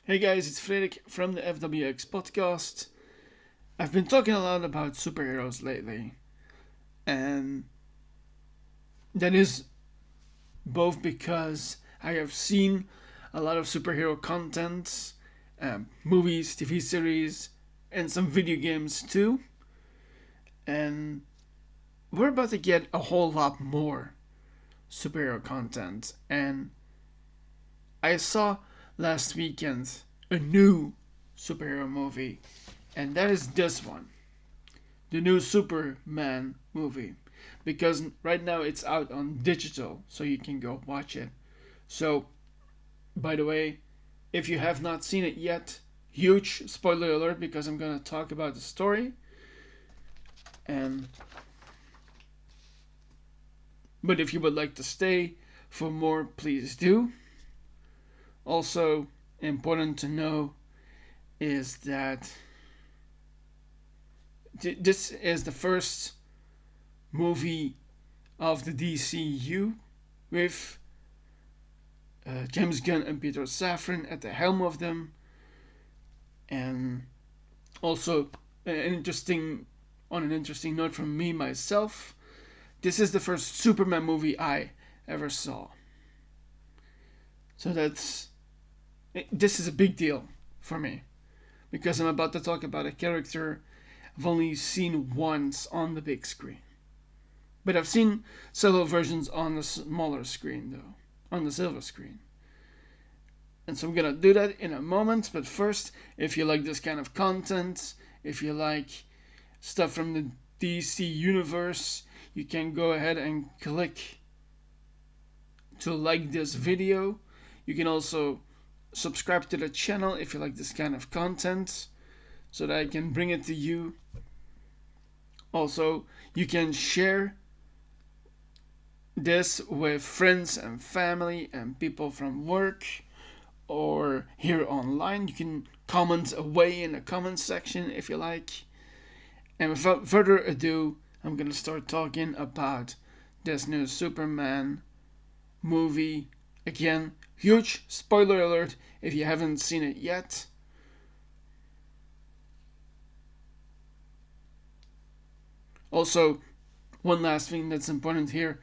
Hey guys, it's Frederik from the FWX podcast. I've been talking a lot about superheroes lately, and that is both because I have seen a lot of superhero content, movies, TV series, and some video games too, and we're about to get a whole lot more superhero content, and I saw last weekend a new superhero movie, and that is this one, the new Superman movie, because right now it's out on digital, so you can go watch it. So, by the way, if you have not seen it yet, huge spoiler alert because I'm gonna talk about the story. And but if you would like to stay for more, please do. Also, important to know is that this is the first movie of the DCU with James Gunn and Peter Safran at the helm of them, and also an interesting note from me myself, this is the first Superman movie I ever saw. So this is a big deal for me because I'm about to talk about a character I've only seen once on the big screen. But I've seen several versions on the smaller screen though, on the silver screen. And so I'm gonna do that in a moment, but first, if you like this kind of content, if you like stuff from the DC universe, you can go ahead and click to like this video. You can also subscribe to the channel if you like this kind of content, so that I can bring it to you. Also, you can share this with friends and family and people from work or here online. You can comment away in the comment section if you like. And without further ado, I'm gonna start talking about this new Superman movie. Again, huge spoiler alert if you haven't seen it yet. Also, one last thing that's important here.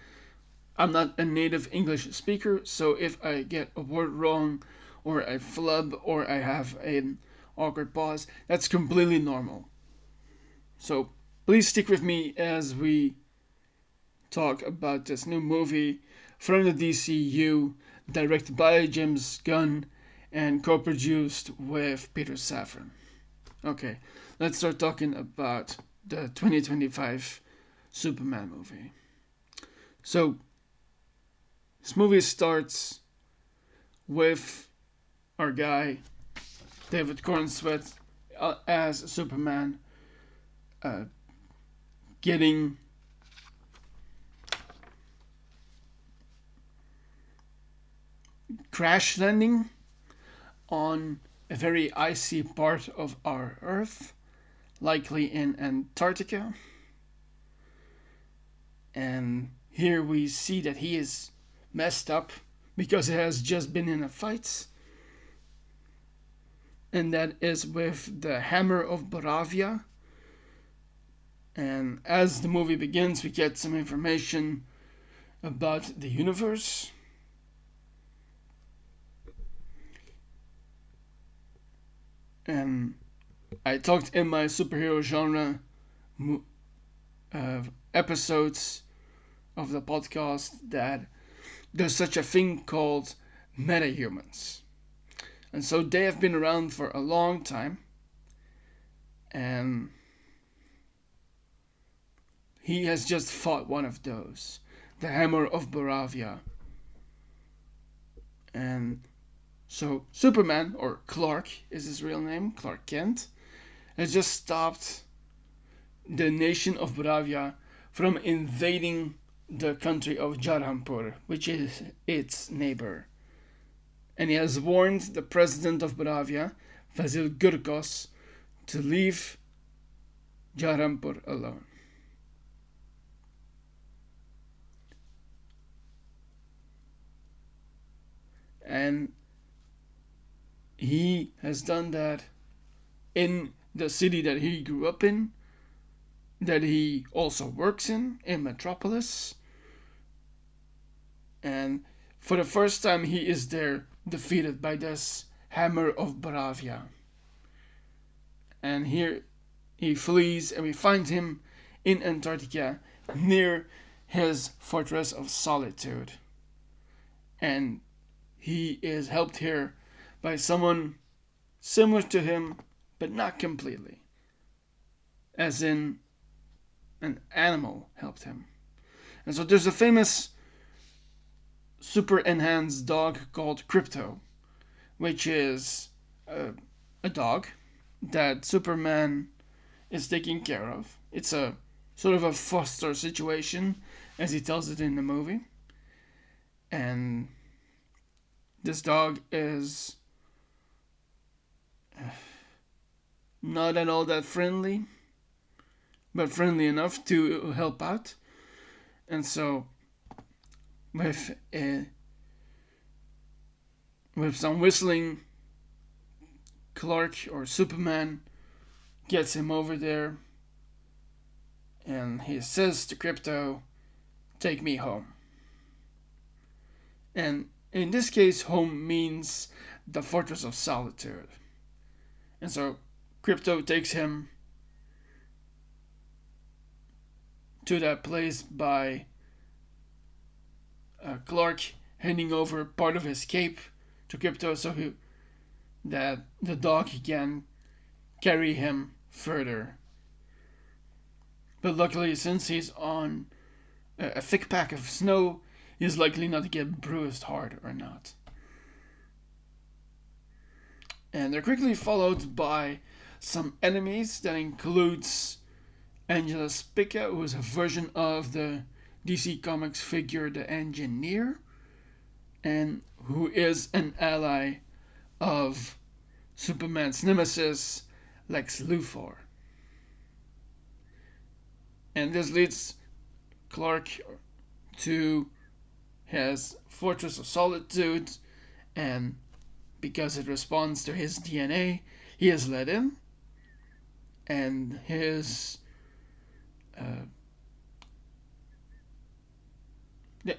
I'm not a native English speaker, so if I get a word wrong, or I flub, or I have an awkward pause, that's completely normal. So please stick with me as we talk about this new movie from the DCU, directed by James Gunn and co-produced with Peter Safran. Okay, let's start talking about the 2025 Superman movie. So, this movie starts with our guy, David Corenswet, as Superman, getting crash landing on a very icy part of our Earth, likely in Antarctica. And here we see that he is messed up because he has just been in a fight. And that is with the Hammer of Borovia. And as the movie begins, we get some information about the universe. And I talked in my superhero genre episodes of the podcast that there's such a thing called metahumans. And so they have been around for a long time. And he has just fought one of those, the Hammer of Borovia. And so Superman, or Clark is his real name, Clark Kent, has just stopped the nation of Boravia from invading the country of Jarhanpur, which is its neighbor. And he has warned the president of Boravia, Vasil Gurkos, to leave Jarhanpur alone. And he has done that in the city that he grew up in, that he also works in Metropolis. And for the first time, he is there defeated by this Hammer of Borovia. And here he flees, and we find him in Antarctica near his Fortress of Solitude. And he is helped here by someone similar to him, but not completely. As in, an animal helped him. And so there's a famous super enhanced dog called Krypto, which is a dog that Superman is taking care of. It's a sort of a foster situation, as he tells it in the movie. And this dog is not at all that friendly, but friendly enough to help out. And so with some whistling, Clark or Superman gets him over there, and he says to Krypto, "Take me home." And in this case, home means the Fortress of Solitude. And so Krypto takes him to that place by Clark handing over part of his cape to Krypto so that the dog can carry him further. But luckily, since he's on a thick pack of snow, he's likely not to get bruised hard or not. And they're quickly followed by some enemies that includes Angela Spica, who is a version of the DC Comics figure the Engineer, and who is an ally of Superman's nemesis, Lex Luthor. And this leads Clark to his Fortress of Solitude, and because it responds to his DNA, he is let in, and his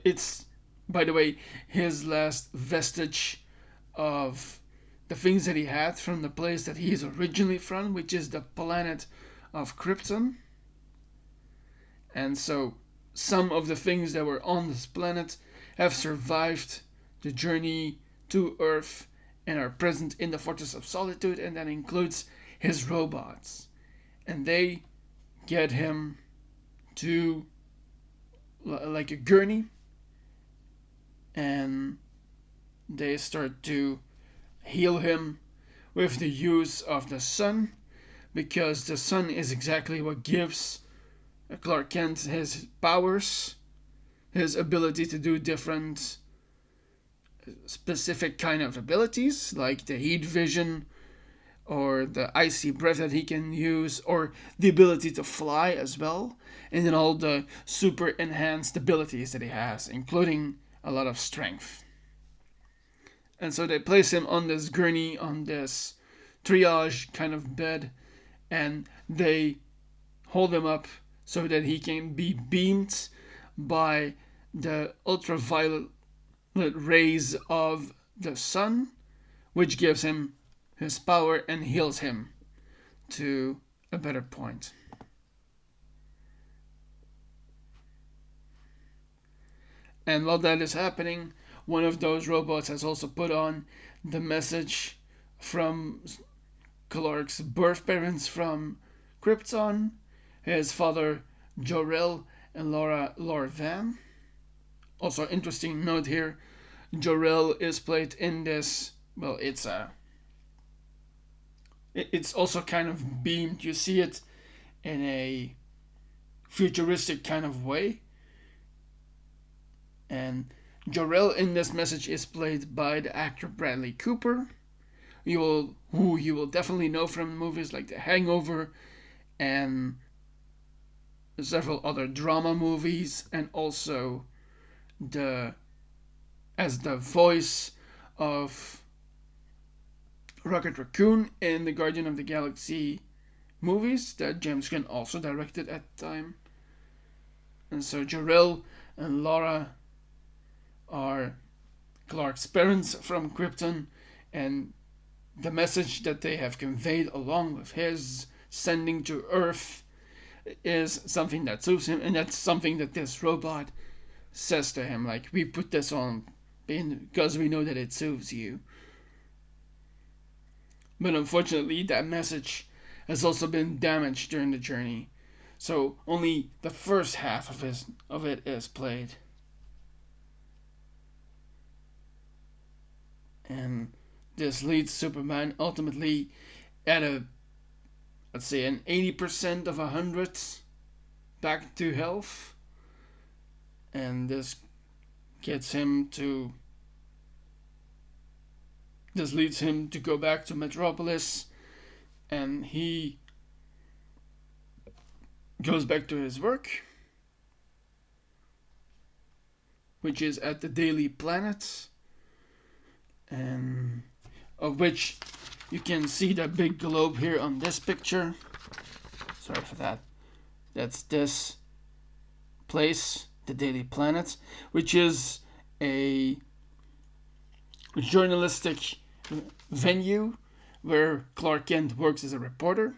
it's, by the way, his last vestige of the things that he had from the place that he is originally from, which is the planet of Krypton. And so some of the things that were on this planet have survived the journey to Earth and are present in the Fortress of Solitude, and that includes his robots. And they get him to like a gurney, and they start to heal him with the use of the sun, because the sun is exactly what gives Clark Kent his powers, his ability to do different specific kind of abilities, like the heat vision or the icy breath that he can use, or the ability to fly as well, and then all the super enhanced abilities that he has, including a lot of strength. And so they place him on this gurney, on this triage kind of bed, and they hold him up so that he can be beamed by the ultraviolet rays of the sun, which gives him his power and heals him to a better point. And while that is happening, one of those robots has also put on the message from Clark's birth parents from Krypton, his father Jor-El and Laura Van. Also, interesting note here, Jor-El is played in this, well, it's also kind of beamed. You see it in a futuristic kind of way. And Jor-El in this message is played by the actor Bradley Cooper, who you will definitely know from movies like The Hangover and several other drama movies, and also as the voice of Rocket Raccoon in the Guardian of the Galaxy movies that James Gunn also directed at the time. And so Jor-El and Laura are Clark's parents from Krypton, and the message that they have conveyed along with his sending to Earth is something that suits him, and that's something that this robot says to him, like, we put this on because we know that it suits you. But unfortunately, that message has also been damaged during the journey, so only the first half of it is played. And this leads Superman ultimately at let's say an 80% of 100 back to health. And this leads him to go back to Metropolis, and he goes back to his work, which is at the Daily Planet, and of which you can see that big globe here on this picture. Sorry for that. That's this place, the Daily Planet, which is a journalistic venue where Clark Kent works as a reporter,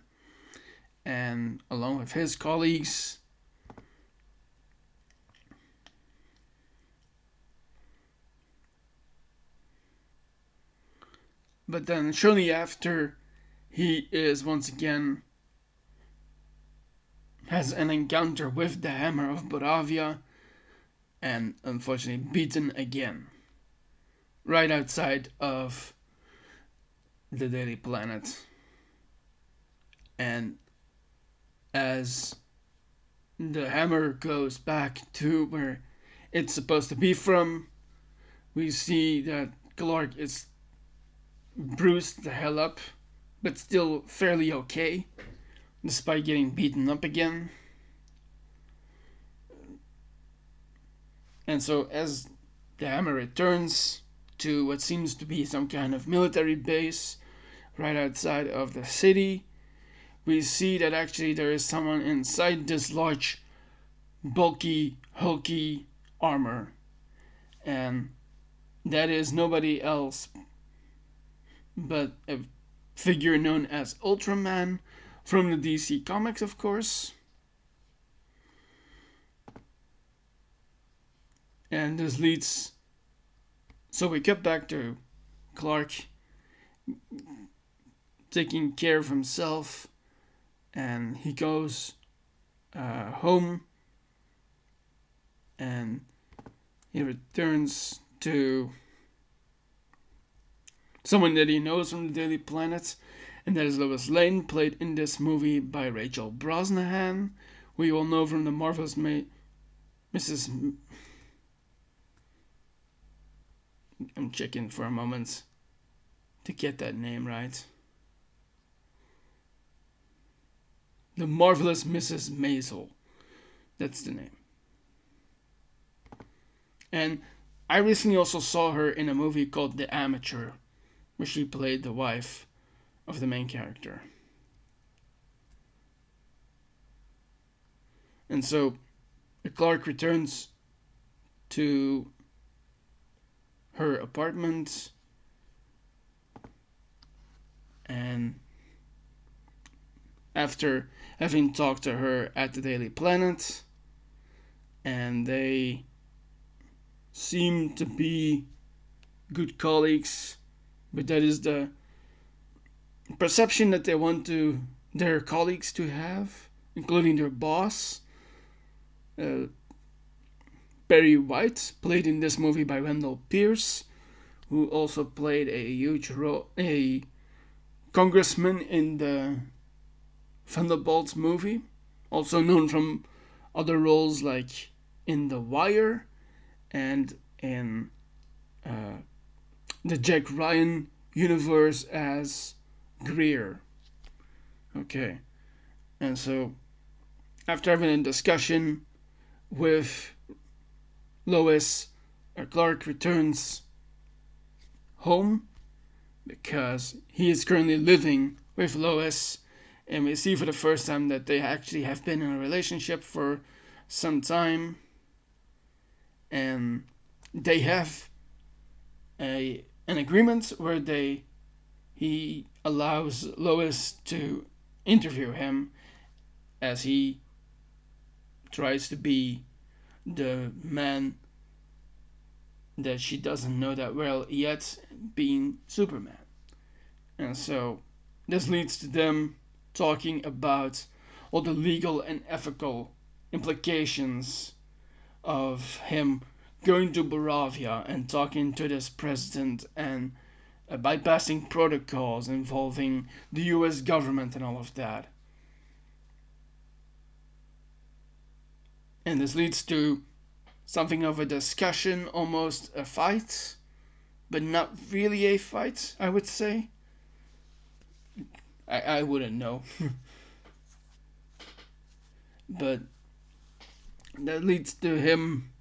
and along with his colleagues, but then shortly after, he is once again has an encounter with the Hammer of Borovia, and unfortunately beaten again right outside of the Daily Planet. And as the hammer goes back to where it's supposed to be from, we see that Clark is bruised the hell up, but still fairly okay, despite getting beaten up again. And so as the hammer returns to what seems to be some kind of military base right outside of the city, we see that actually there is someone inside this large, bulky, hulky armor. And that is nobody else but a figure known as Ultraman from the DC Comics, of course. And this leads... So we get back to Clark taking care of himself, and he goes home, and he returns to someone that he knows from the Daily Planet, and that is Lois Lane, played in this movie by Rachel Brosnahan, who you will know from the Marvelous Mrs. I'm checking for a moment to get that name right. The Marvelous Mrs. Maisel. That's the name. And I recently also saw her in a movie called The Amateur, where she played the wife of the main character. And so Clark returns to her apartment, and after having talked to her at the Daily Planet, and they seem to be good colleagues, but that is the perception that they want their colleagues to have, including their boss, Perry White, played in this movie by Wendell Pierce, who also played a huge role, a congressman in the Thunderbolts movie, also known from other roles like in The Wire and in the Jack Ryan universe as Greer. Okay, and so after having a discussion with Lois, Clark returns home, because he is currently living with Lois, and we see for the first time that they actually have been in a relationship for some time, and they have an agreement where he allows Lois to interview him as he tries to be the man that she doesn't know that well yet, being Superman. And so this leads to them talking about all the legal and ethical implications of him going to Boravia and talking to this president and bypassing protocols involving the US government and all of that. And this leads to something of a discussion, almost a fight, but not really a fight, I would say. I wouldn't know. But that leads to him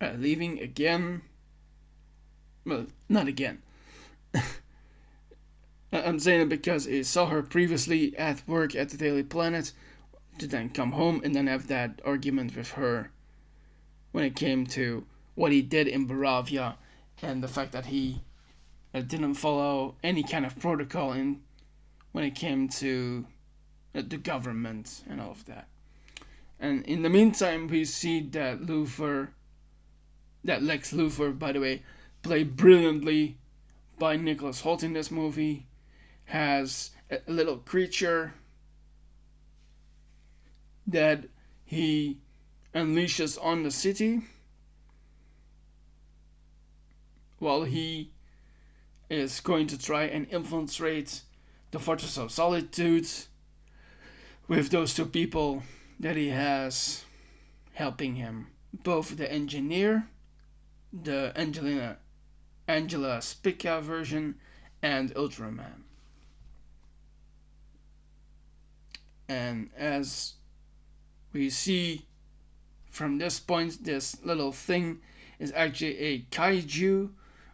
leaving again. Well, not again. I'm saying it because he saw her previously at work at the Daily Planet, to then come home and then have that argument with her when it came to what he did in Boravia and the fact that he didn't follow any kind of protocol when it came to the government and all of that. And in the meantime, we see that Lex Luthor, by the way, played brilliantly by Nicolas Hoult in this movie, has a little creature that he unleashes on the city while he is going to try and infiltrate the Fortress of Solitude with those two people that he has helping him. Both the engineer, the Angela Spica version, and Ultraman. And as we see from this point, this little thing is actually a kaiju,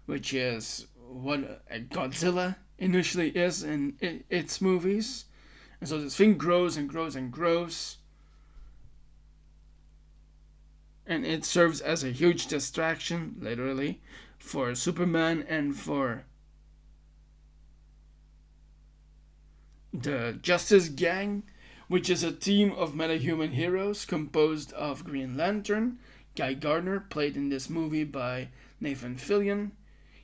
which is what a Godzilla initially is in its movies. And so this thing grows and grows and grows. And it serves as a huge distraction, literally, for Superman and for the Justice Gang, which is a team of metahuman heroes composed of Green Lantern, Guy Gardner, played in this movie by Nathan Fillion.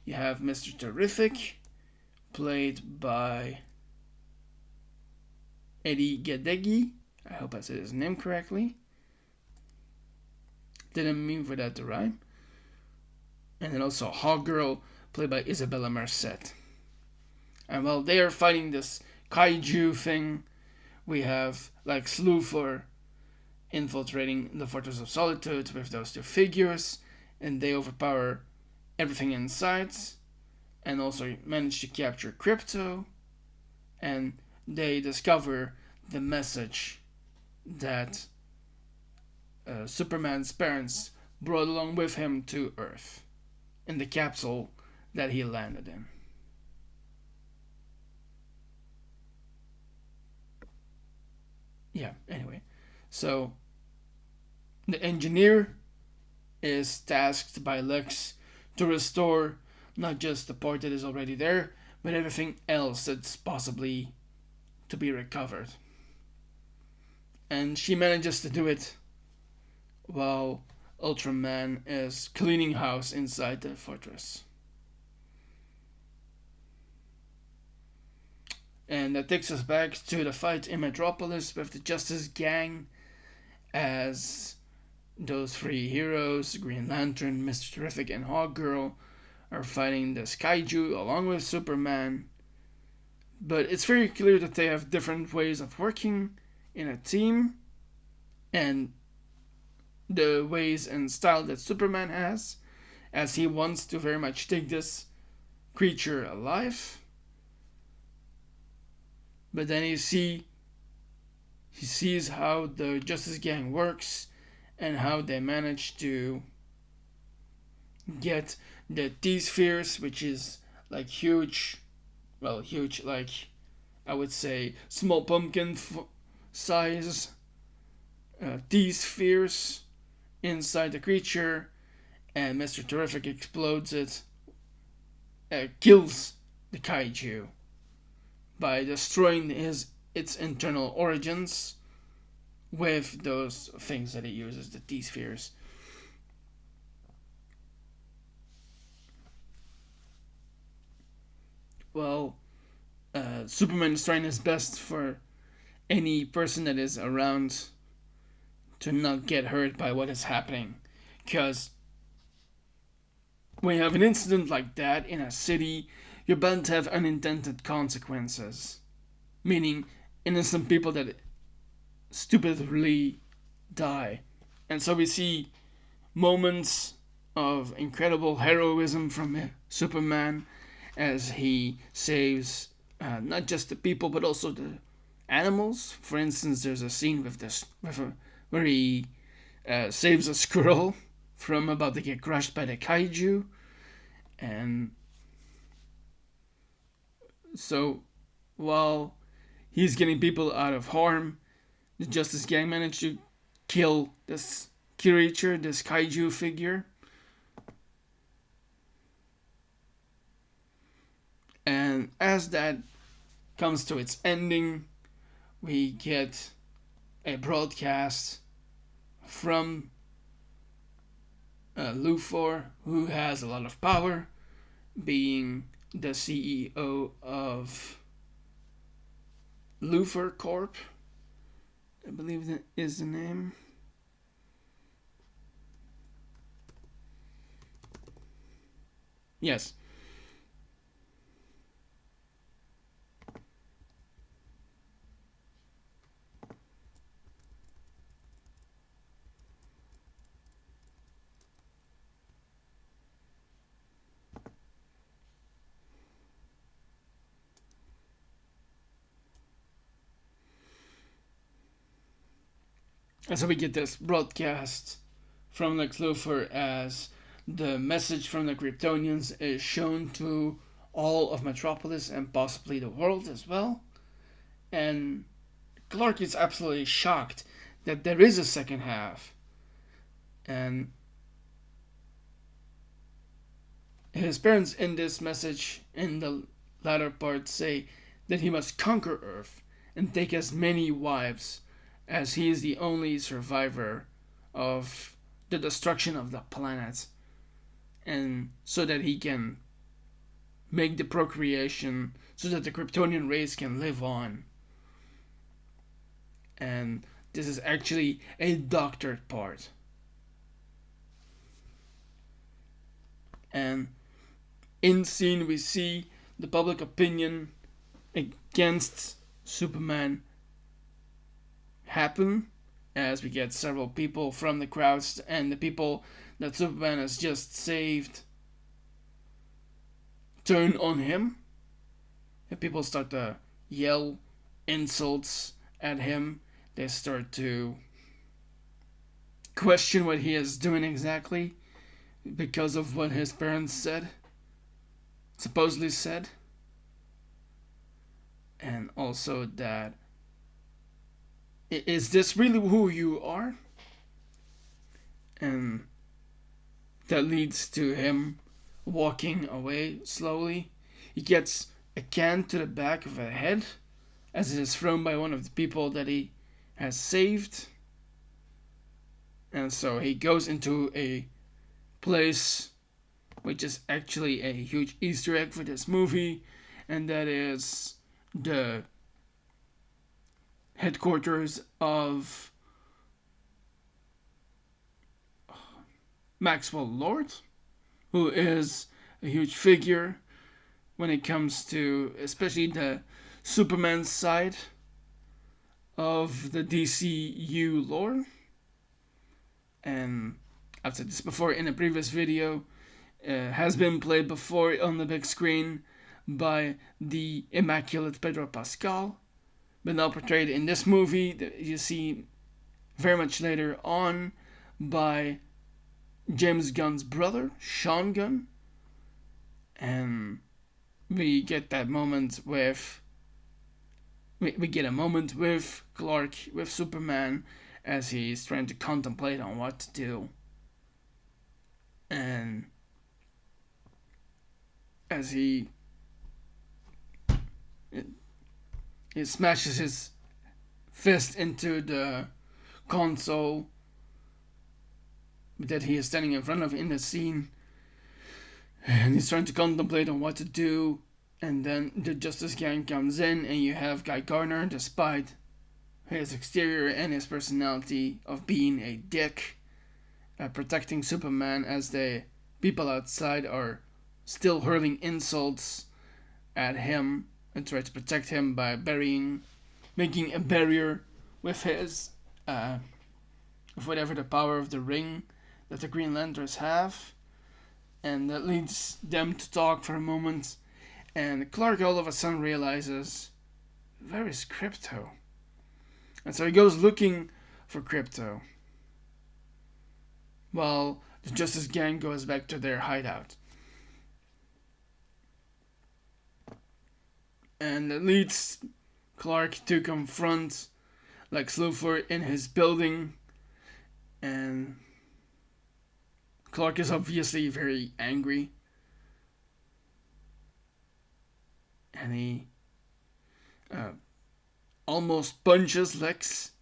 You have Mr. Terrific, played by Edi Gathegi. I hope I said his name correctly. Didn't mean for that to rhyme. And then also Hawkgirl, played by Isabela Merced. And while they are fighting this kaiju thing, we have Lex Luthor infiltrating the Fortress of Solitude with those two figures, and they overpower everything in sight, and also manage to capture Krypto, and they discover the message that Superman's parents brought along with him to Earth in the capsule that he landed in. Yeah, anyway. So, the engineer is tasked by Lex to restore not just the part that is already there, but everything else that's possibly to be recovered. And she manages to do it while Ultraman is cleaning house inside the fortress. And that takes us back to the fight in Metropolis with the Justice Gang, as those three heroes, Green Lantern, Mr. Terrific, and Hawkgirl, are fighting this kaiju along with Superman. But it's very clear that they have different ways of working in a team, and the ways and style that Superman has, as he wants to very much take this creature alive. But then he sees how the Justice Gang works and how they manage to get the T-spheres, which is like huge, like I would say small pumpkin size D-spheres inside the creature, and Mr. Terrific explodes it, kills the kaiju by destroying its internal origins with those things that he uses, the D-spheres. Well, Superman is trying his best for any person that is around to not get hurt by what is happening. Because when you have an incident like that in a city, you're bound to have unintended consequences. Meaning innocent people that stupidly die. And so we see moments of incredible heroism from Superman as he saves not just the people but also the animals. For instance, there's a scene where he saves a squirrel from about to get crushed by the kaiju, and so while he's getting people out of harm, the Justice Gang managed to kill this creature, this kaiju figure. And as that comes to its ending, we get a broadcast from Luthor, who has a lot of power, being the CEO of LuthorCorp, I believe that is the name. Yes. And so we get this broadcast from Lex Luthor as the message from the Kryptonians is shown to all of Metropolis and possibly the world as well. And Clark is absolutely shocked that there is a second half. And his parents in this message, in the latter part, say that he must conquer Earth and take as many wives, as he is the only survivor of the destruction of the planet, and so that he can make the procreation so that the Kryptonian race can live on. And this is actually a doctored part. And in scene we see the public opinion against Superman happen, as we get several people from the crowds and the people that Superman has just saved turn on him, and people start to yell insults at him. They start to question what he is doing exactly because of what his parents supposedly said, and also that, is this really who you are? And that leads to him walking away slowly. He gets a can to the back of the head as it is thrown by one of the people that he has saved. And so he goes into a place which is actually a huge Easter egg for this movie, and that is the headquarters of Maxwell Lord, who is a huge figure when it comes to especially the Superman side of the DCU lore. And I've said this before in a previous video, has been played before on the big screen by the immaculate Pedro Pascal, but now portrayed in this movie that you see very much later on by James Gunn's brother, Sean Gunn. And we get that moment with we get a moment with Clark, with Superman, as he's trying to contemplate on what to do. And as he smashes his fist into the console that he is standing in front of in the scene, and he's trying to contemplate on what to do. And then the Justice Gang comes in, and you have Guy Gardner, despite his exterior and his personality of being a dick, protecting Superman as the people outside are still hurling insults at him and try to protect him by making a barrier with his, with whatever the power of the ring that the Green Lanterns have. And that leads them to talk for a moment. And Clark all of a sudden realizes, where is Krypto? And so he goes looking for Krypto, while the Justice Gang goes back to their hideout. And it leads Clark to confront Lex Luthor in his building. And Clark is obviously very angry. And he almost punches Lex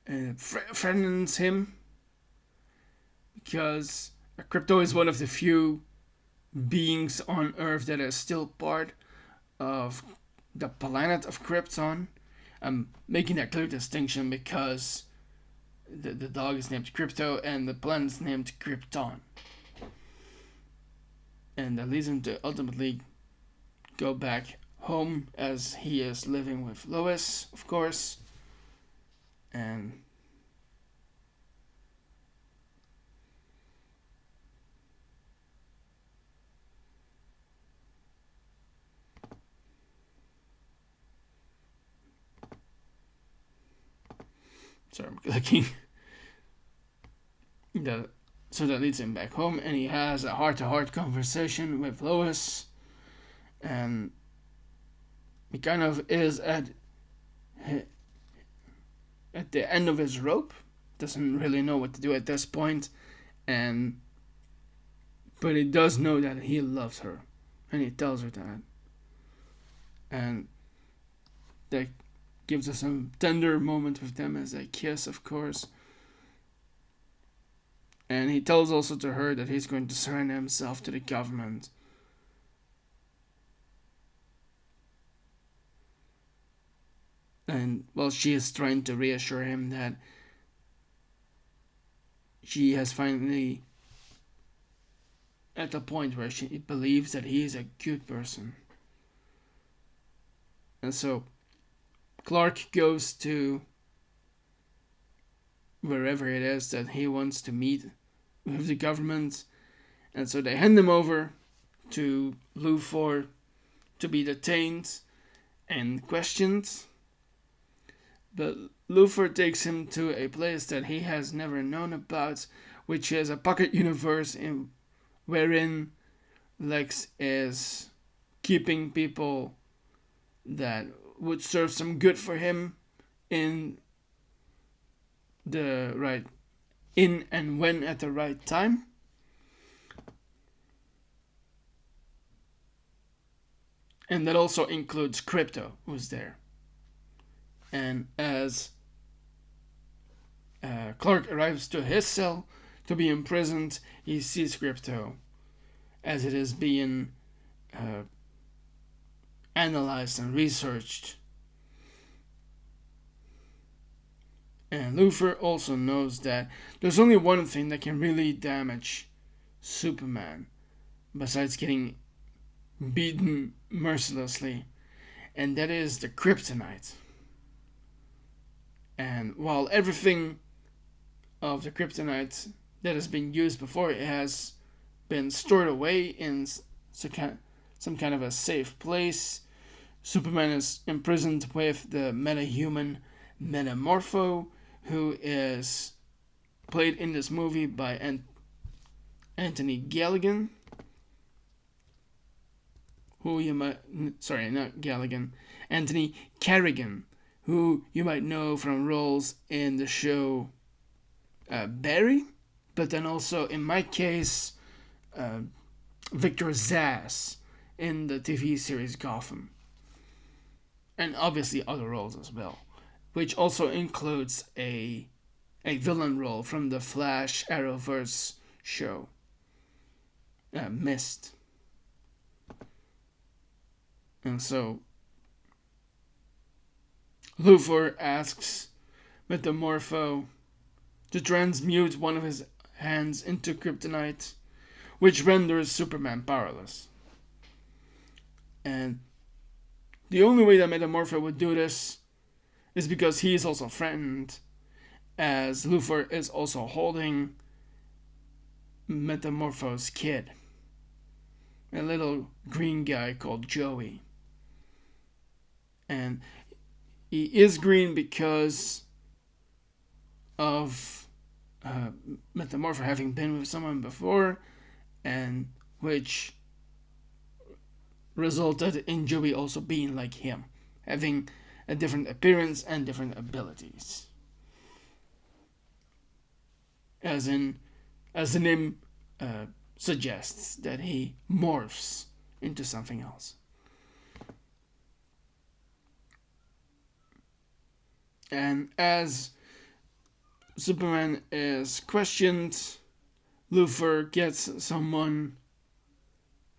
and threatens him, because Krypto is one of the few beings on Earth that is still part of the planet of Krypton. I'm making that clear distinction because the dog is named Krypto and the planet is named Krypton. And that leads him to ultimately go back home, as he is living with Lois, of course. And sorry, I'm clicking. So that leads him back home, and he has a heart-to-heart conversation with Lois. And he kind of is at the end of his rope, doesn't really know what to do at this point, but he does know that he loves her, and he tells her that. And that gives us a tender moment with them as they kiss, of course. And he tells also to her that he's going to surrender himself to the government. And while she is trying to reassure him that she has finally at the point where she believes that he is a good person. And so Clark goes to wherever it is that he wants to meet with the government. And so they hand him over to Luthor to be detained and questioned. But Luthor takes him to a place that he has never known about, which is a pocket universe wherein Lex is keeping people that would serve some good for him in and when at the right time. And that also includes Krypto, who's there. And as Clark arrives to his cell to be imprisoned, he sees Krypto as it is being analyzed and researched. And Luthor also knows that there's only one thing that can really damage Superman, besides getting beaten mercilessly, and that is the kryptonite. And while everything of the kryptonite that has been used before it has been stored away in some kind of a safe place, Superman is imprisoned with the metahuman Metamorpho, who is played in this movie by Anthony Galligan. who you might, sorry, not Galligan, Anthony Carrigan, who you might know from roles in the show Barry, but then also, in my case, Victor Zsasz in the TV series Gotham. And obviously other roles as well, which also includes a villain role from the Flash Arrowverse show, Mist. And so Luthor asks Metamorpho to transmute one of his hands into kryptonite, which renders Superman powerless. And the only way that Metamorpho would do this is because he is also threatened, as Luthor is also holding Metamorpho's kid, a little green guy called Joey. And he is green because of Metamorpho having been with someone before, and which resulted in Joey also being like him, having a different appearance and different abilities. As the name suggests, that he morphs into something else. And as Superman is questioned, Luthor gets someone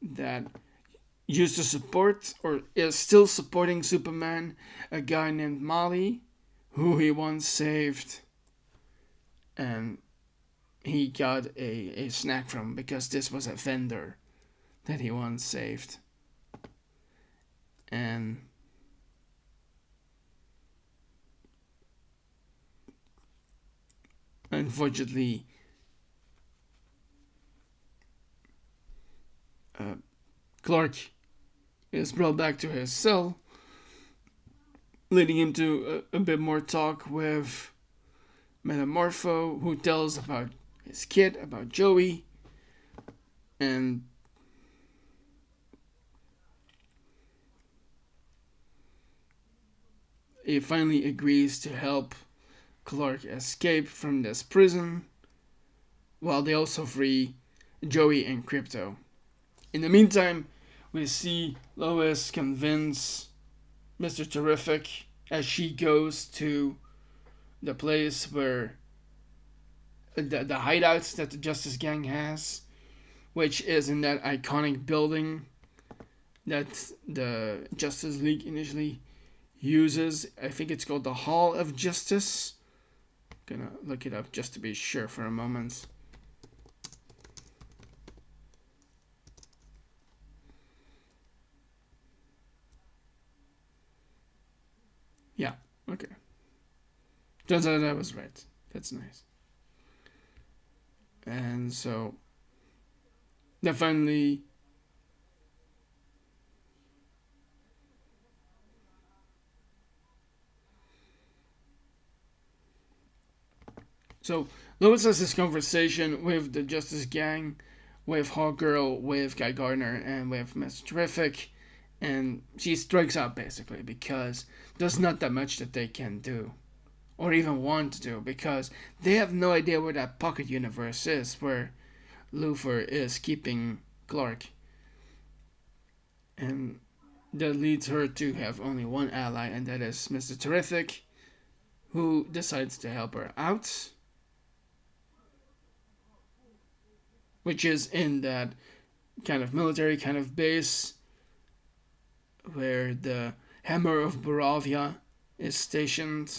that used to support, or is still supporting Superman, a guy named Molly, who he once saved, and he got a snack from, because this was a vendor that he once saved. And unfortunately, Clark is brought back to his cell, leading him to a bit more talk with Metamorpho, who tells about his kid, about Joey, and he finally agrees to help Clark escape from this prison, while they also free Joey and Krypto. In the meantime, we see Lois convince Mr. Terrific as she goes to the place where the hideouts that the Justice Gang has, which is in that iconic building that the Justice League initially uses. I think it's called the Hall of Justice. I'm gonna look it up just to be sure for a moment. Yeah, okay. Turns out I was right. That's nice. And so they finally Lois has this conversation with the Justice Gang, with Hawkgirl, with Guy Gardner, and with Mr. Terrific, and she strikes out basically because there's not that much that they can do, or even want to do, because they have no idea where that pocket universe is where Luthor is keeping Clark. And that leads her to have only one ally, and that is Mr. Terrific, who decides to help her out, which is in that kind of military kind of base where the Hammer of Borovia is stationed.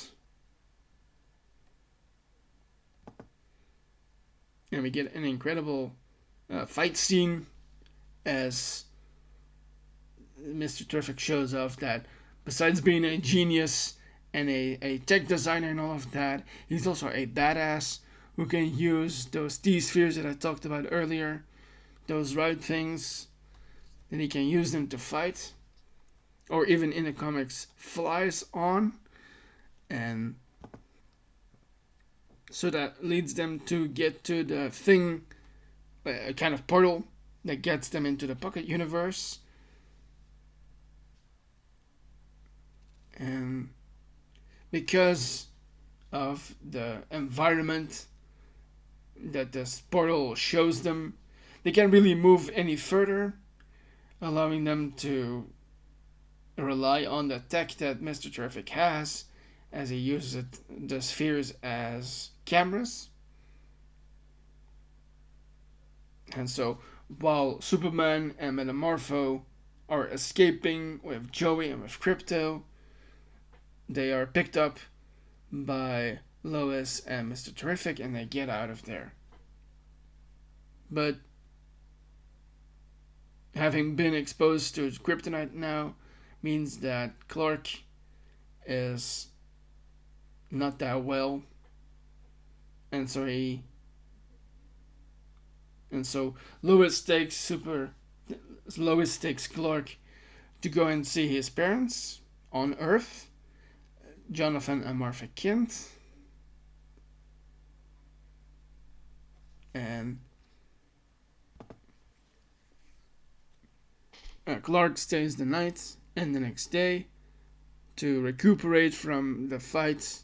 And we get an incredible fight scene as Mr. Terrific shows off that besides being a genius and a tech designer and all of that, he's also a badass who can use those D-spheres that I talked about earlier, those right things, and he can use them to fight, or even in the comics, flies on, and so that leads them to get to the thing, a kind of portal that gets them into the pocket universe, And because of the environment that this portal shows them, they can't really move any further, allowing them to rely on the tech that Mr. Terrific has, as he uses the spheres as cameras. And so, while Superman and Metamorpho are escaping with Joey and with Krypto, they are picked up by Lois and Mr. Terrific and they get out of there. But having been exposed to kryptonite now means that Clark is not that well, and so Lois takes Clark to go and see his parents on Earth, Jonathan and Martha Kent, and Clark stays the night and the next day to recuperate from the fight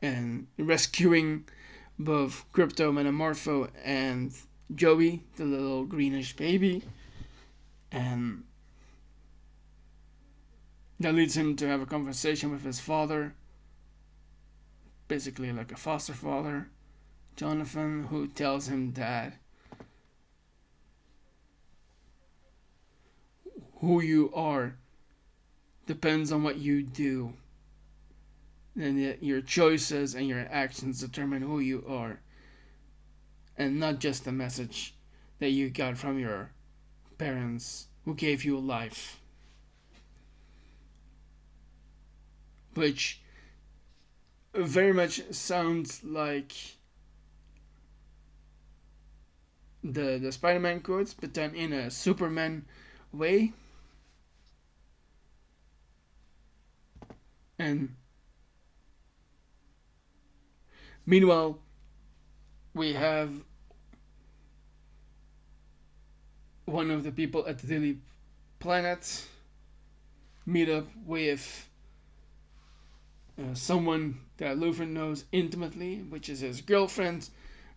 and rescuing both Krypto, Metamorpho, and Joey, the little greenish baby. And that leads him to have a conversation with his father, basically like a foster father, Jonathan, who tells him that who you are depends on what you do, and that your choices and your actions determine who you are, and not just the message that you got from your parents who gave you life. Which very much sounds like the Spider-Man quotes, but then in a Superman way. And meanwhile, we have one of the people at the Daily Planet meet up with someone that Luthor knows intimately, which is his girlfriend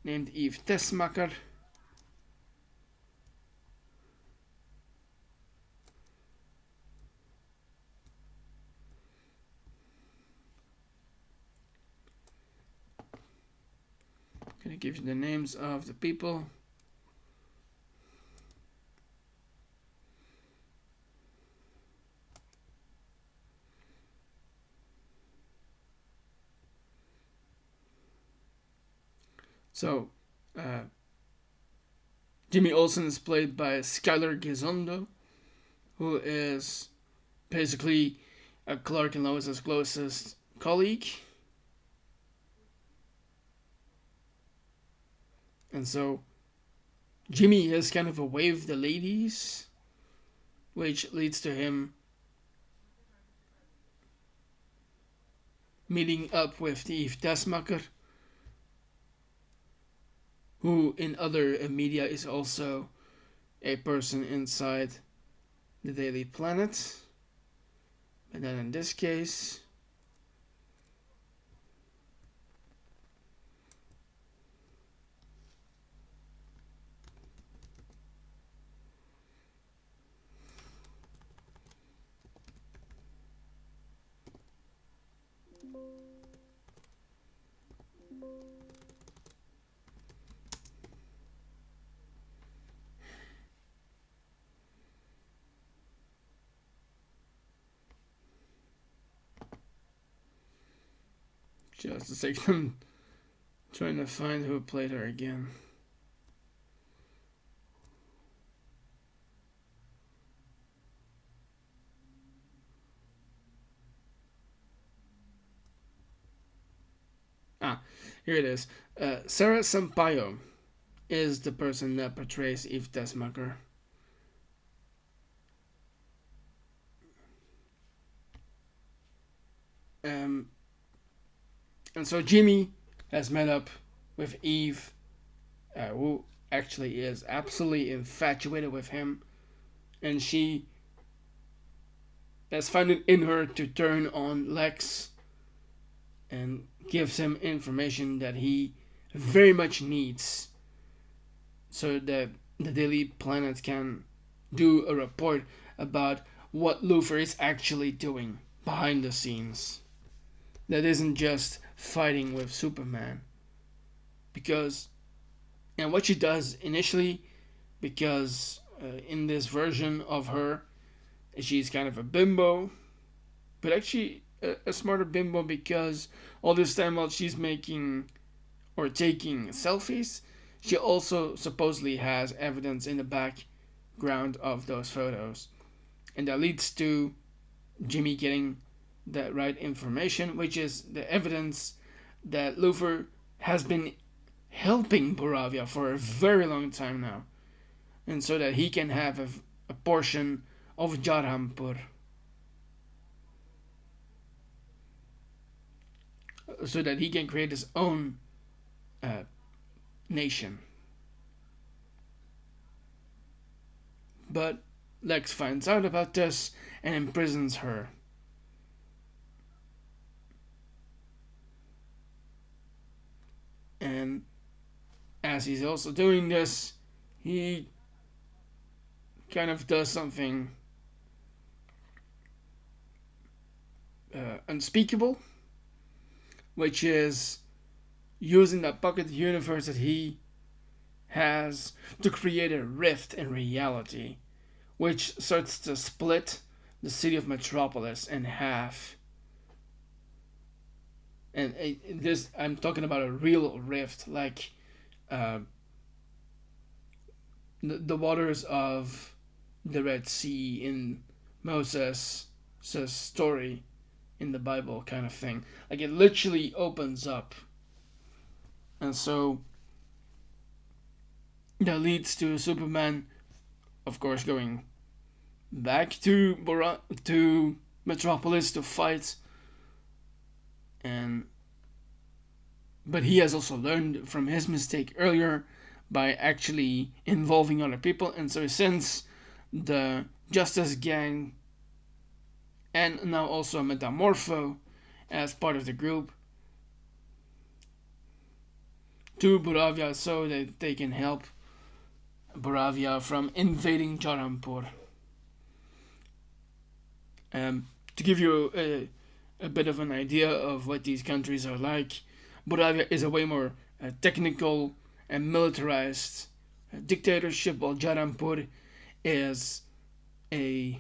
named Eve Tesmacher. Gonna give you the names of the people. So, Jimmy Olsen is played by Skylar Gisondo, who is basically Clark and Lois's closest colleague. And so Jimmy has kind of a wave the ladies, which leads to him meeting up with Eve Tesmacher, who in other media is also a person inside the Daily Planet. But then in this case, just a second, trying to find who played her again. Here it is. Sarah Sampaio is the person that portrays Eve Tesmacher. And so Jimmy has met up with Eve, who actually is absolutely infatuated with him, and she has found it in her to turn on Lex and gives him information that he very much needs so that the Daily Planet can do a report about what Luthor is actually doing behind the scenes. That isn't just fighting with Superman. Because, and what she does initially, because in this version of her, she's kind of a bimbo, but actually a smarter bimbo, because all this time while she's making or taking selfies, she also supposedly has evidence in the background of those photos. And that leads to Jimmy getting the right information, which is the evidence that Luthor has been helping Boravia for a very long time now. And so that he can have a portion of Jarhanpur. So that he can create his own nation. But Lex finds out about this and imprisons her. And as he's also doing this, he kind of does something unspeakable, which is using that pocket universe that he has to create a rift in reality, which starts to split the city of Metropolis in half. And this, I'm talking about a real rift, like the waters of the Red Sea in Moses' story in the Bible, kind of thing. Like, it literally opens up. And so that leads to Superman, of course, going back to Metropolis to fight. But he has also learned from his mistake earlier by actually involving other people, and so he sends the Justice Gang and now also Metamorpho as part of the group to Boravia so that they can help Boravia from invading Jarhanpur. To give you a bit of an idea of what these countries are like, Boravia is a way more technical and militarized dictatorship, while Jarhanpur is a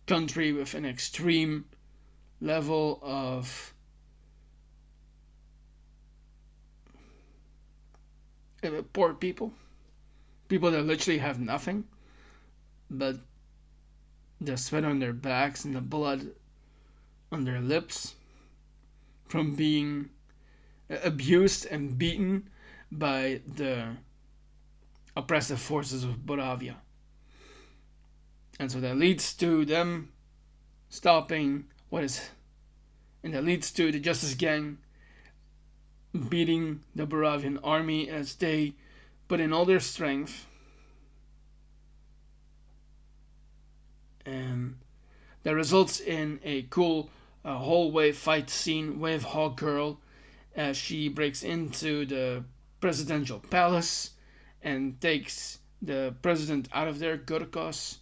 country with an extreme level of poor people that literally have nothing but the sweat on their backs and the blood on their lips from being abused and beaten by the oppressive forces of Boravia. And so that leads to them stopping and that leads to the Justice Gang beating the Boravian army as they put in all their strength. And that results in a cool hallway fight scene with Hawkgirl as she breaks into the presidential palace and takes the president out of there, Gurkos.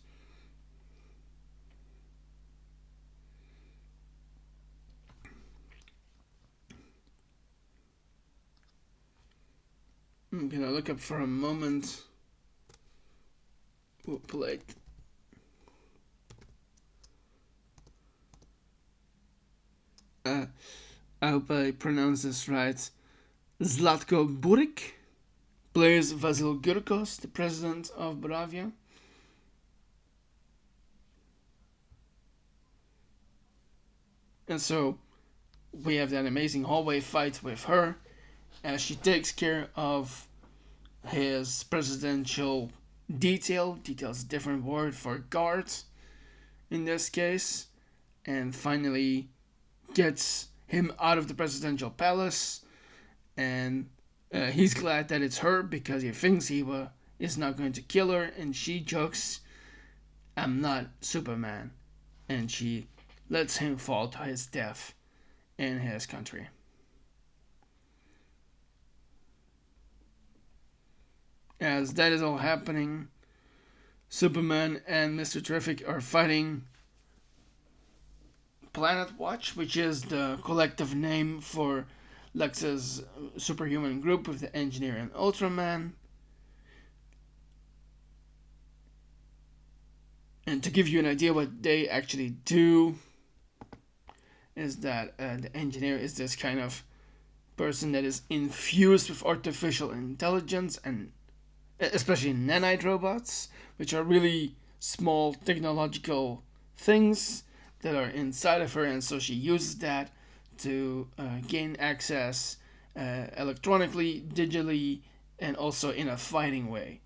I'm gonna look up for a moment. Polite. I hope I pronounce this right. Zlatko Buric plays Vasil Gurkos, the president of Boravia. And so we have that amazing hallway fight with her as she takes care of his presidential detail's a different word for guards in this case, and finally gets him out of the presidential palace. And he's glad that it's her because he thinks he is not going to kill her, and she jokes "I'm not Superman," and she lets him fall to his death in his country. As that is all happening, Superman and Mr. Terrific are fighting Planet Watch, which is the collective name for Lex's superhuman group with the Engineer and Ultraman. And to give you an idea what they actually do, is that the Engineer is this kind of person that is infused with artificial intelligence, and especially nanite robots, which are really small technological things that are inside of her, and so she uses that to gain access electronically, digitally, and also in a fighting way.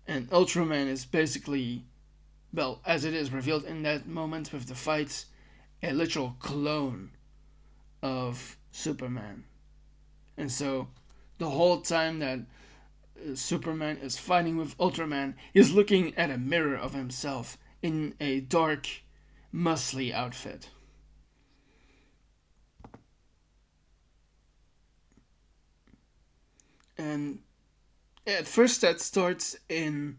And Ultraman is basically, well, as it is revealed in that moment with the fights, a literal clone of Superman. And so the whole time that Superman is fighting with Ultraman, he's looking at a mirror of himself in a dark, muscly outfit. And at first that starts in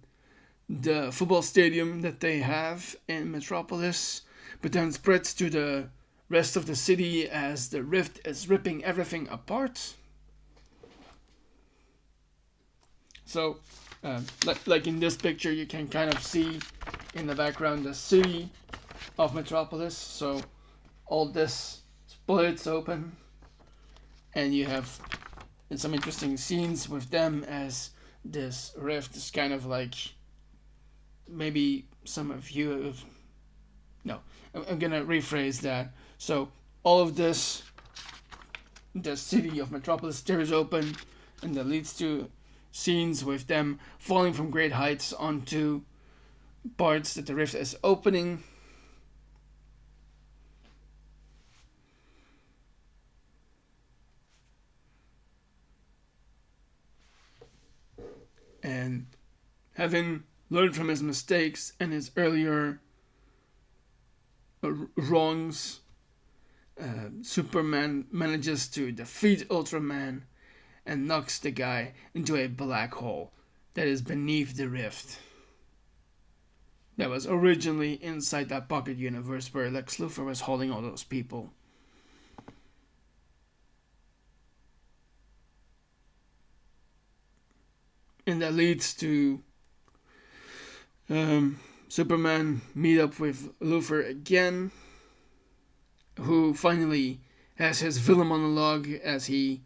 the football stadium that they have in Metropolis, but then spreads to the rest of the city as the rift is ripping everything apart. So, like in this picture, you can kind of see in the background the city of Metropolis. So, all this splits open, and you have some interesting scenes with them as this rift is kind of like, maybe some of you have, no, I'm gonna rephrase that. So all of this, the city of Metropolis tears open, and that leads to scenes with them falling from great heights onto parts that the rift is opening. And having learned from his mistakes and his earlier wrongs, Superman manages to defeat Ultraman and knocks the guy into a black hole that is beneath the rift. That was originally inside that pocket universe where Lex Luthor was holding all those people. And that leads to Superman meet up with Luthor again, who finally has his villain monologue as he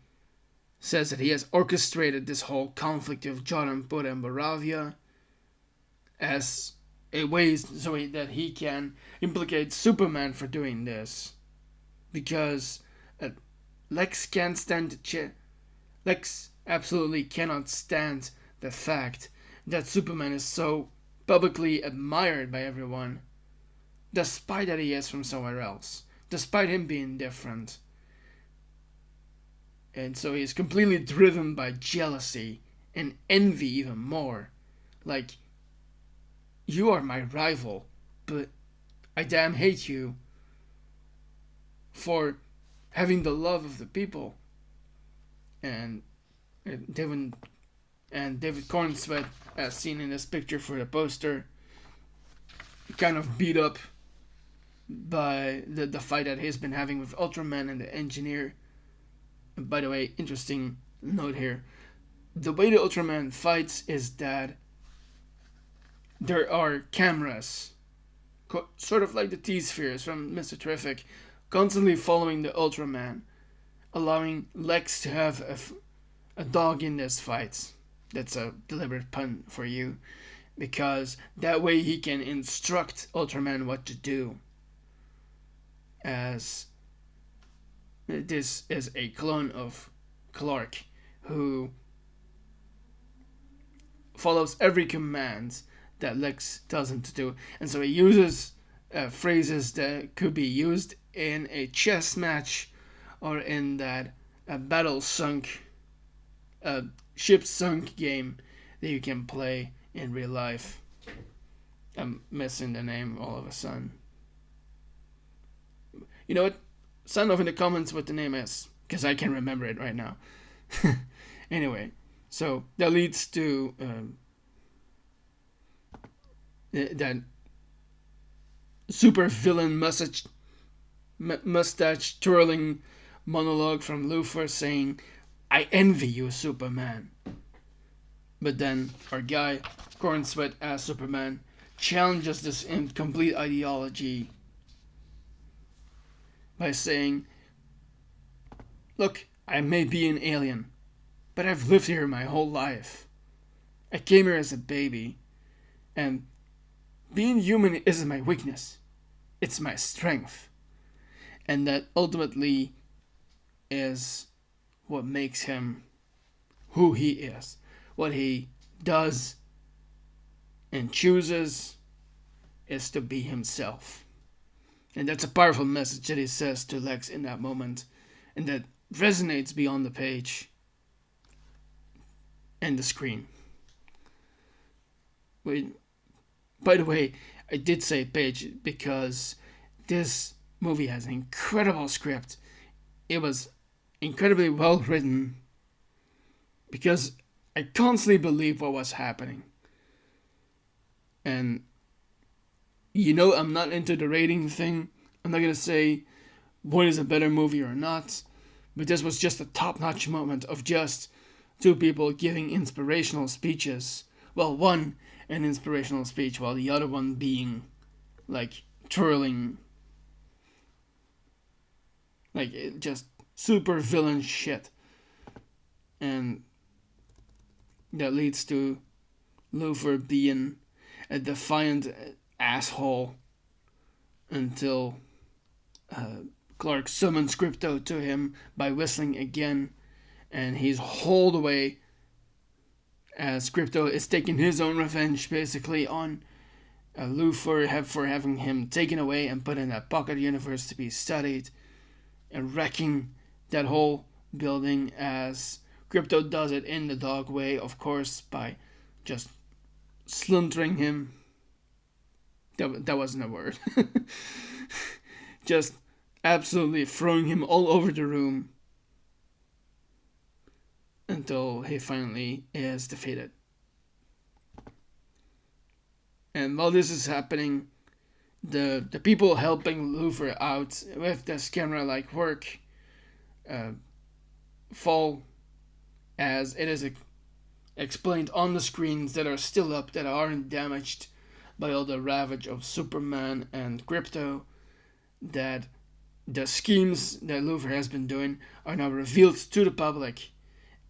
says that he has orchestrated this whole conflict of Jarhanpur and Boravia as a way so that he can implicate Superman for doing this, because Lex can't stand Lex absolutely cannot stand the fact that Superman is so publicly admired by everyone, despite that he is from somewhere else, despite him being different. And so he's completely driven by jealousy and envy even more. Like, you are my rival, but I damn hate you for having the love of the people. And David Corenswet, as seen in this picture for the poster, kind of beat up by the fight that he's been having with Ultraman and the Engineer. And by the way, interesting note here, the way the Ultraman fights is that there are cameras, sort of like the T-spheres from Mr. Terrific, constantly following the Ultraman, allowing Lex to have a dog in this fight. That's a deliberate pun for you, because that way he can instruct Ultraman what to do, as this is a clone of Clark who follows every command that Lex tells him to do, and so he uses phrases that could be used in a chess match or in that battle sunk, ship sunk game that you can play in real life. I'm missing the name all of a sudden. You know what? Sound off in the comments what the name is, because I can't remember it right now. Anyway, so that leads to that super villain mustache twirling monologue from Luthor saying, "I envy you, Superman." But then our guy, Corenswet as Superman, challenges this incomplete ideology by saying, "Look, I may be an alien, but I've lived here my whole life. I came here as a baby, and being human isn't my weakness, it's my strength." And that ultimately is what makes him who he is. What he does and chooses is to be himself. And that's a powerful message that he says to Lex in that moment, and that resonates beyond the page and the screen. Wait, by the way, I did say page because this movie has an incredible script. It was incredibly well written because I constantly believed what was happening. And you know, I'm not into the rating thing. I'm not going to say what is a better movie or not, but this was just a top-notch moment of just two people giving inspirational speeches. Well, one an inspirational speech, while the other one being like twirling, like just super villain shit. And that leads to Luthor being a defiant asshole until Clark summons Krypto to him by whistling again, and he's hauled away as Krypto is taking his own revenge basically on Luthor for having him taken away and put in that pocket universe to be studied, and wrecking that whole building as Krypto does it in the dog way, of course, by just sluntering him. That wasn't a word. Just absolutely throwing him all over the room until he finally is defeated. And while this is happening, the people helping Luthor out with this camera-like work fall, as it is explained on the screens that are still up, that aren't damaged by all the ravage of Superman and Krypto, that the schemes that Luthor has been doing are now revealed to the public,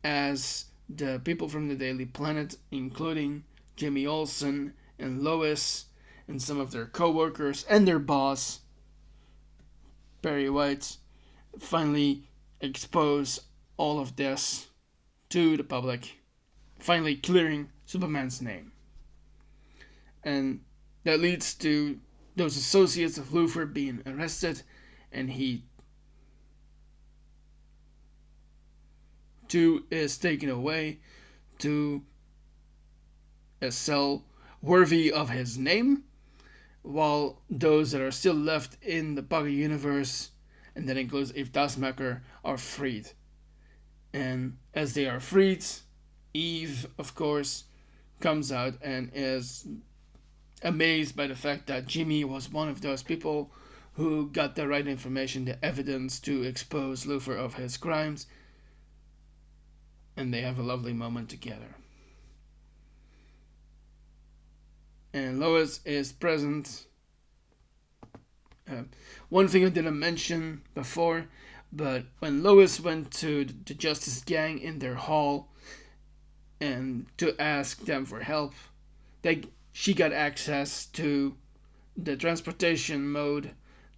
as the people from the Daily Planet, including Jimmy Olsen and Lois and some of their co-workers and their boss, Perry White, finally expose all of this to the public, finally clearing Superman's name. And that leads to those associates of Luthor being arrested, and he too is taken away to a cell worthy of his name, while those that are still left in the Pocket Universe, and that includes Eve Tasmaker, are freed. And as they are freed, Eve, of course, comes out and is amazed by the fact that Jimmy was one of those people who got the right information, the evidence to expose Luthor of his crimes, and they have a lovely moment together. And Lois is present. One thing I didn't mention before, but when Lois went to the Justice Gang in their hall and to ask them for help, she got access to the transportation mode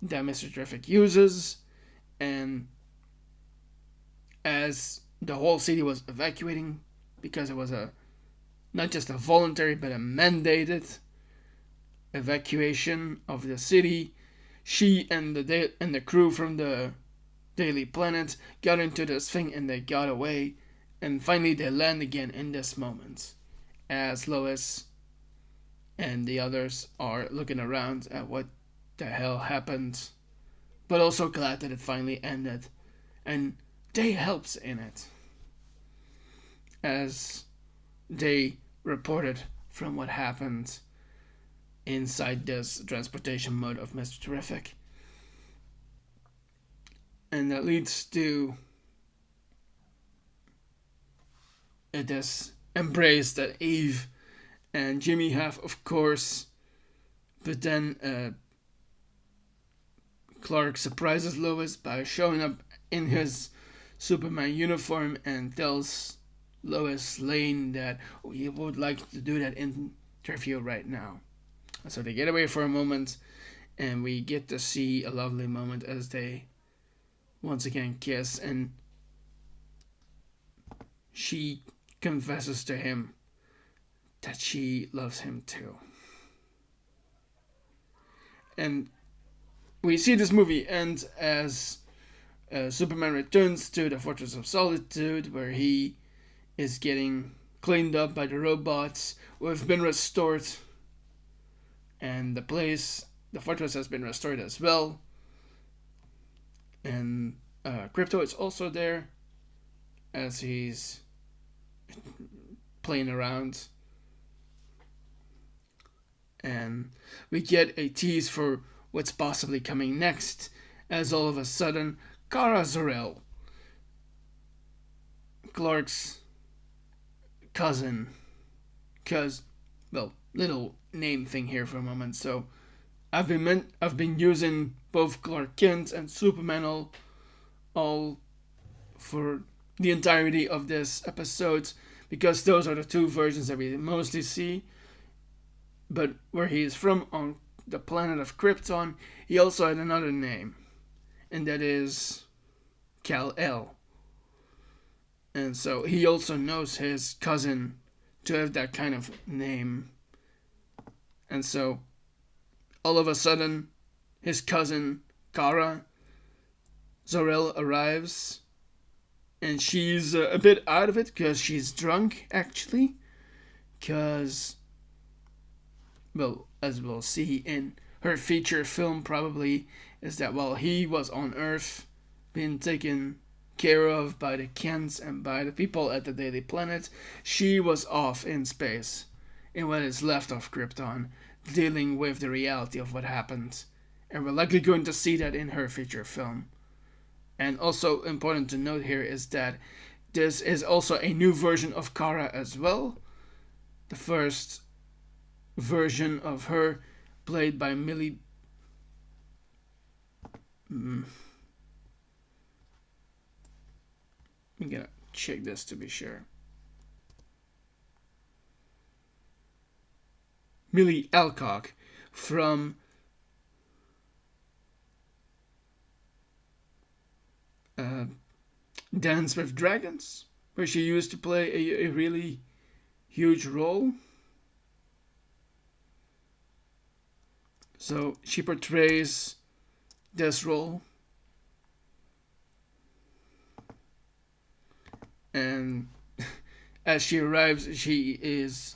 that Mr. Terrific uses, and as the whole city was evacuating, because it was not just a voluntary but a mandated evacuation of the city, she and the crew from the Daily Planet got into this thing and they got away, and finally they land again in this moment as Lois and the others are looking around at what the hell happened, but also glad that it finally ended. And Day helps in it, as they reported from what happened inside this transportation mode of Mr. Terrific. And that leads to this embrace that Eve and Jimmy have, of course. But then Clark surprises Lois by showing up in his Superman uniform and tells Lois Lane that he would like to do that interview right now. So they get away for a moment, and we get to see a lovely moment as they once again kiss, and she confesses to him that she loves him too. And we see this movie end as Superman returns to the Fortress of Solitude, where he is getting cleaned up by the robots who have been restored, and the fortress has been restored as well. And Krypto is also there as he's playing around. And we get a tease for what's possibly coming next, as all of a sudden Kara Zor-El, Clark's cousin, little name thing here for a moment. So I've been using both Clark Kent and Superman all for the entirety of this episode, because those are the two versions that we mostly see. But where he is from, on the planet of Krypton, he also had another name, and that is Kal-El. And so he also knows his cousin to have that kind of name. And so all of a sudden, his cousin Kara Zor-El arrives, and she's a bit out of it because she's drunk, actually. Because, well, as we'll see in her feature film probably, is that while he was on Earth being taken care of by the Kents and by the people at the Daily Planet, she was off in space, in what is left of Krypton, dealing with the reality of what happened. And we're likely going to see that in her feature film. And also important to note here is that this is also a new version of Kara as well. The first version of her, played by Millie. I'm gonna check this to be sure. Millie Alcock from Dance with Dragons, where she used to play a really huge role. So she portrays this role. And as she arrives, she is...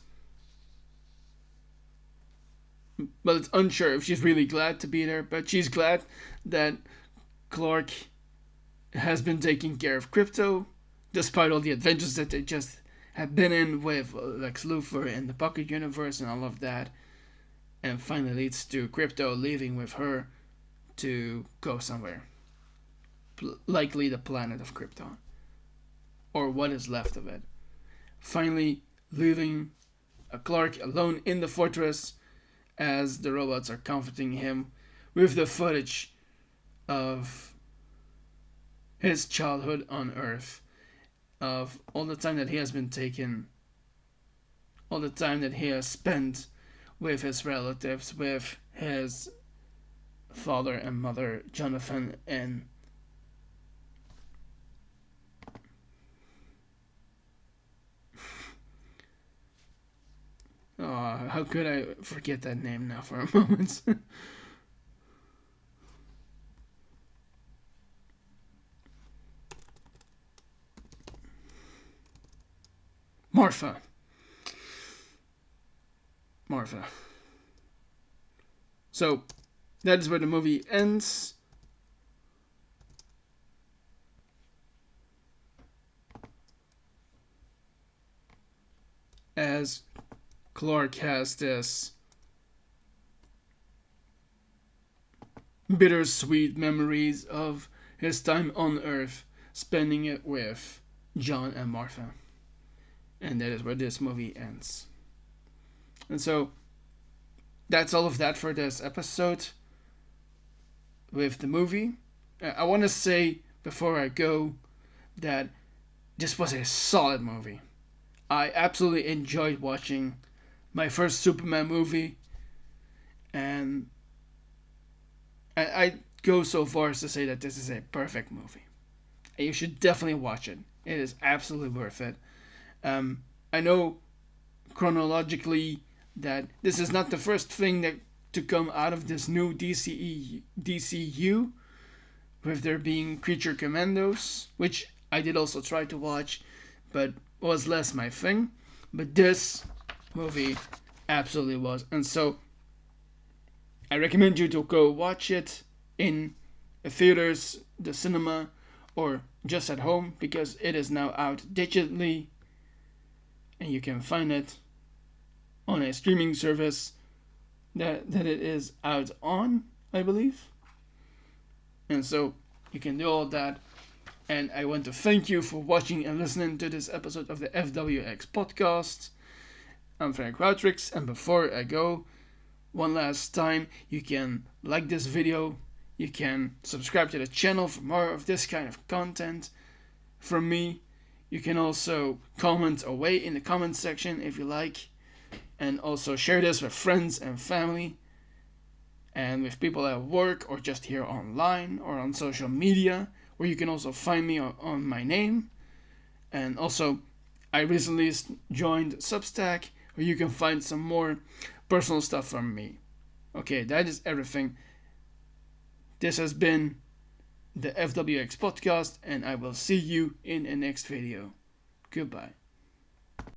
well, it's unsure if she's really glad to be there, but she's glad that Clark has been taking care of Krypto, despite all the adventures that they just have been in with Lex Luthor and the Pocket Universe and all of that. And finally leads to Krypto leaving with her to go somewhere. Likely the planet of Krypton, or what is left of it. Finally leaving Clark alone in the fortress, as the robots are comforting him with the footage of his childhood on Earth, of all the time that he has been taken, all the time that he has spent with his relatives, with his father and mother, Jonathan and how could I forget that name now for a moment? Martha. So that is where the movie ends. As Clark has this bittersweet memories of his time on Earth, spending it with Jon and Martha. And that is where this movie ends. And so that's all of that for this episode with the movie. I want to say before I go that this was a solid movie. I absolutely enjoyed watching my first Superman movie, and I go so far as to say that this is a perfect movie. And you should definitely watch it. It is absolutely worth it. I know chronologically that this is not the first thing that to come out of this new DCU, with there being Creature Commandos, which I did also try to watch, but was less my thing. But this movie absolutely was. And so I recommend you to go watch it in the theaters, the cinema, or just at home, because it is now out digitally and you can find it on a streaming service that it is out on, I believe. And so you can do all that. And I want to thank you for watching and listening to this episode of the FWX podcast. I'm Frederik, and before I go, one last time, you can like this video, you can subscribe to the channel for more of this kind of content from me. You can also comment away in the comment section if you like, and also share this with friends and family, and with people at work, or just here online or on social media, where you can also find me on my name. And also, I recently joined Substack, where you can find some more personal stuff from me. Okay, that is everything. This has been the FWX podcast, and I will see you in the next video. Goodbye.